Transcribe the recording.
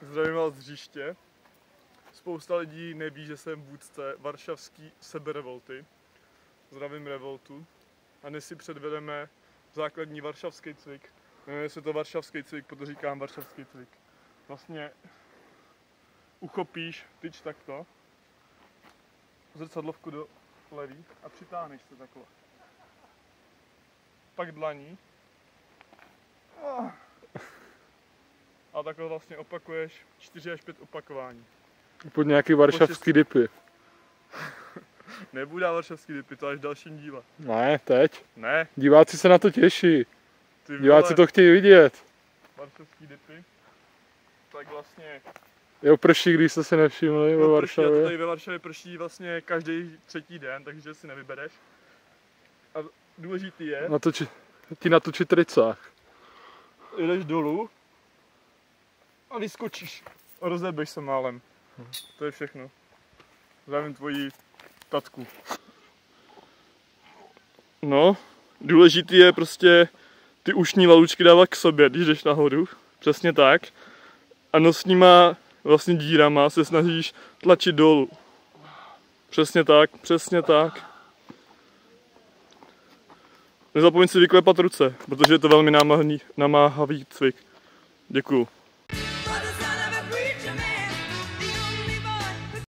Zdravím vás z hřiště. Spousta lidí neví, že jsem vůdce varšavský seberevolty. Zdravím revoltu. A dnes si předvedeme základní varšavský cvik. Jmenuje se to varšavský cvik, proto říkám varšavský cvik. Vlastně uchopíš tyč takto, zrcadlovku do levý a přitáhneš se takhle. Pak dlaní. A takhle vlastně opakuješ 4 až 5 opakování. Pod nějaký varšavský dipy. Nebude varšavský dipy, to až v dalším díle. Ne, teď. Ne. Diváci se na to těší. Ty Diváci to chtějí vidět. Varšavský dipy. Tak vlastně... Jo, prší, když jste si nevšimli ve Varšavě. Prší, tady ve Varšavě prší vlastně každý třetí den, takže si nevybereš. A důležitý je... Ti natočit ricách. Jdeš dolů a vyskočíš. A rozebeš se málem. To je všechno. Zdravím tvoji tatku. No, důležitý je prostě ty ušní lalučky dávat k sobě, když jdeš nahoru. Přesně tak. A nosníma vlastně dírama se snažíš tlačit dolů. Přesně tak, přesně tak. Nezapomeň si vyklepat ruce, protože je to velmi namáhavý cvik. Děkuju.